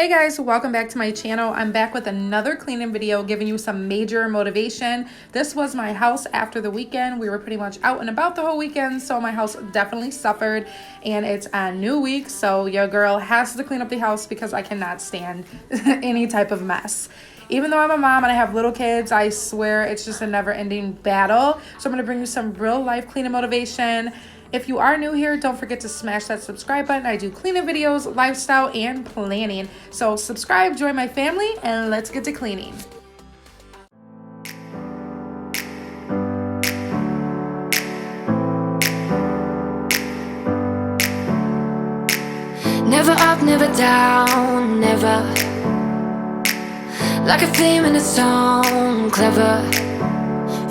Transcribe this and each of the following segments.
Hey guys, welcome back to my channel. I'm back with another cleaning video giving you some major motivation. This was my house after the weekend. We were pretty much out and about the whole weekend, so my house definitely suffered, and it's a new week, so your girl has to clean up the house because I cannot stand any type of mess. Even though I'm a mom and I have little kids, I swear it's just a never-ending battle. So I'm going to bring you some real life cleaning motivation. If you are new here, don't forget to smash that subscribe button. I do cleaning videos, lifestyle, and planning. So subscribe, join my family, and let's get to cleaning. Never up, never down, never. Like a theme in a song, clever.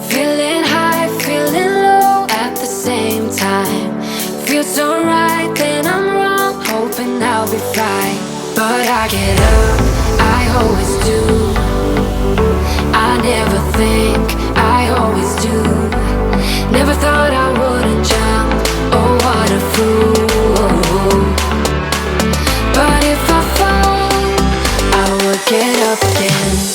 Feeling high, feeling low at the same time. Feels so right, then I'm wrong, hoping I'll be fine. But I get up, I always do. I never think, I always do. Never thought I wouldn't jump, oh what a fool. But if I fall, I will get up again.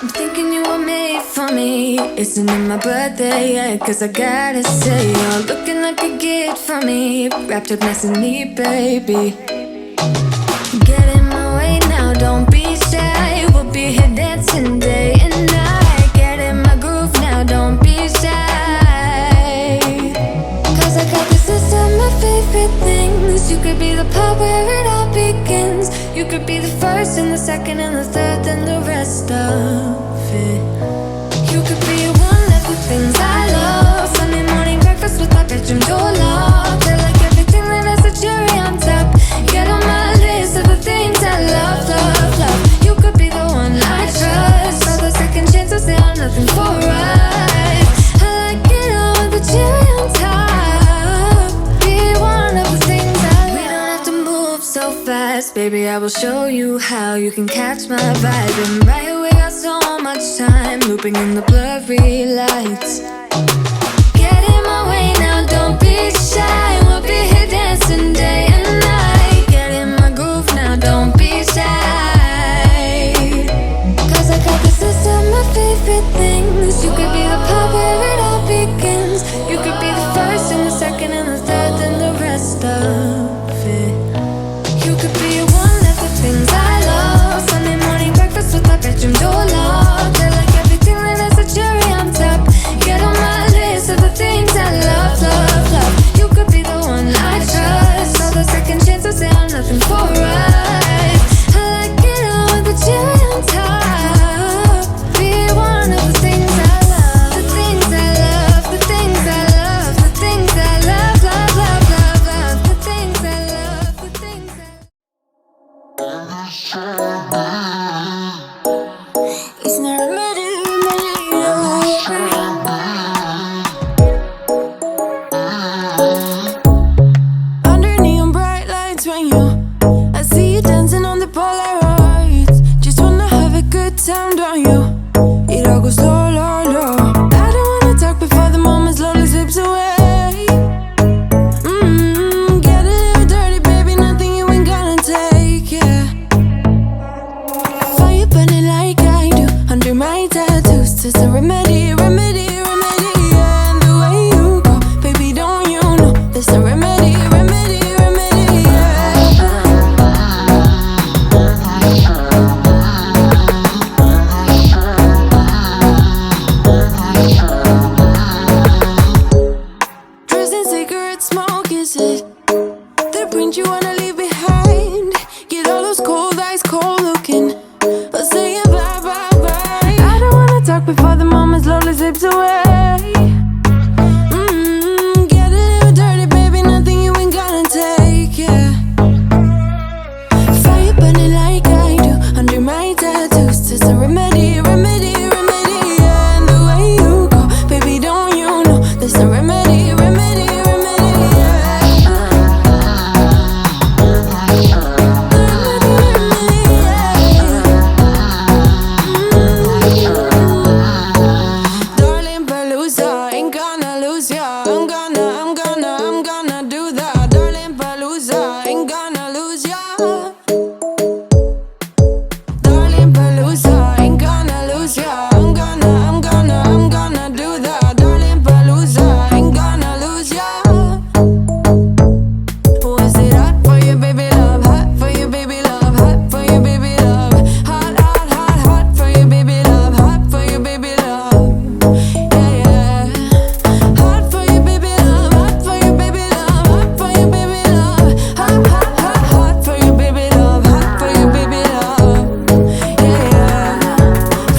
I'm thinking you were made for me. Isn't it my birthday yet? Cause I gotta say, you're looking like a gift for me. Wrapped up nice and neat, baby. Get in my way now, don't be shy. We'll be here dancing day and night. Get in my groove now, don't be shy. Cause I got this list of my favorite things. You could be the part where it all begins. You could be the first and the second and the third and the rest of it. You could be one of the things I love. Sunday morning breakfast with my bedroom door locked. I like everything that has a cherry on top. Get on my list of the things I love, love, love. You could be the one I trust. All the second chances, they are nothing for us. I like it all with the cherry on top. Be one of the things I love. We don't have to move so fast, baby, I will show you how you can catch my vibe. And right away, got so much time, looping in the blurry lights. Get in my way now, don't be shy. We'll be here dancing day and night. Get in my groove now, don't be shy. Cause I got this list of my favorite things. You could be the part where it all begins. You could be the first and the second and the third and the rest of it. You could be one of the things I love. Sunday morning breakfast with my bedroom door locked. I like everything that has a cherry on top. Get on my list of the things I love, love, love. You could be the one I trust. All the second chances, they are nothing for us. I like it all with the cherry on top. Be one of the things I love. The things I love, the things I love, the things I love, love, love, love, love. The things I love, the things I love. Isn't there a matter? Under neon bright lights when I see you dancing on the Polaroids. Just wanna have a good time, don't you? It all goes low, low, low. I don't wanna talk before the moment slowly slips away. Get a little dirty, baby, nothing you ain't gonna take, yeah. Fire burning like I do under my tattoos. It's a remedy, remedy, remedy. Yeah, and the way you go, baby, don't you know? There's a remedy, remedy, remedy. Yeah. Darling Palooza, ain't gonna lose ya. I'm gonna do that. Darling Palooza, ain't gonna lose ya. Darling Palooza, ain't gonna lose ya. I'm gonna do that. Darling Palooza, ain't gonna lose ya. Was it hot for you, baby love? Hot for you, baby love. Hot for you, baby love. Hot, hot, hot, hot for you, baby love. Hot for you, baby love. Yeah, yeah. Hot for you, baby love. Hot for you, baby love. Hot for you, baby love. Hot, hot, hot, hot for you, baby love. Hot for you, baby love. Yeah, yeah.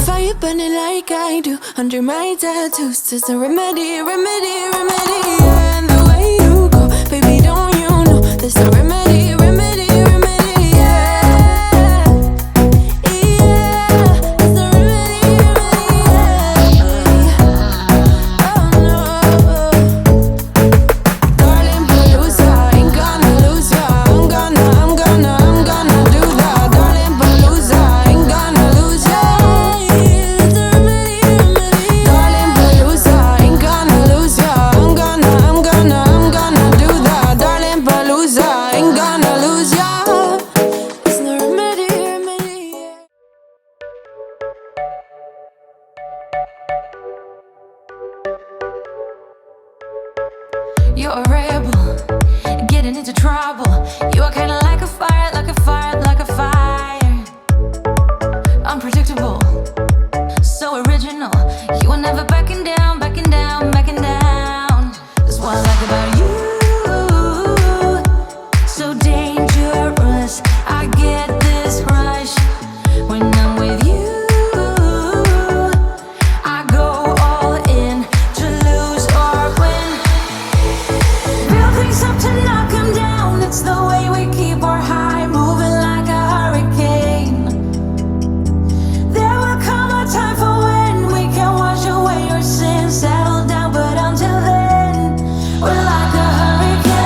Fire burning like I do under my tattoos. There's a remedy, remedy, remedy. Yeah, and the way you go, baby, don't you know? There's a remedy, remedy, remedy. Yeah, yeah. There's a remedy, remedy. Yeah. Oh no. Darling Palooza, ain't gonna lose ya. I'm gonna do that. Darling Palooza, ain't gonna lose ya. There's a remedy, remedy. Darling Palooza, ain't gonna lose ya. I'm gonna do that. Darling Palooza, ain't gonna lose ya. There's no remedy, remedy. You're a rebel, getting into trouble. You are kinda like a fire, like a fire, like a fire. Unpredictable, so original. You are never backing down, backing down, backing down. That's what I like about you. So dangerous, I get this rush when I'm with you. I go all in to lose or win. Build things up to knock 'em down. It's the way we keep our high, moving like a hurricane. There will come a time for when we can wash away your sins, settle down, but until then, we're like a hurricane.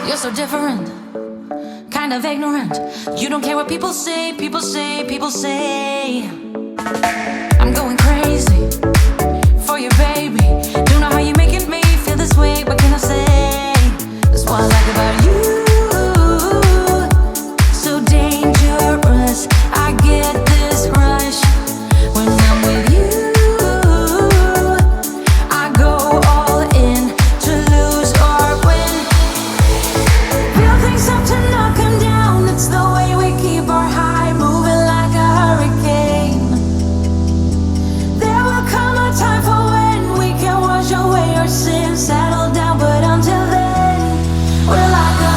You're so different, kind of ignorant. You don't care what people say, people say, people say. I'm going crazy for you, baby. Don't know how you're making me feel this way. What can I say? That's what I like about you. So dangerous, I get this rush when I'm with you. I go all in to lose or win. Build things up to knock 'em down. It's the way we keep our high, moving like a hurricane. There will come a time for when we can wash away our sins, settle down, but until then, we're like a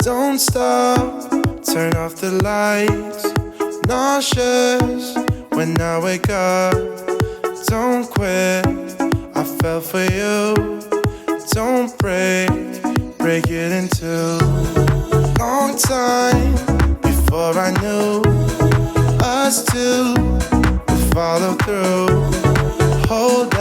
Don't stop, turn off the lights. Nauseous when I wake up. Don't quit, I fell for you. Don't break it in two. Long time before I knew us two would follow through. Hold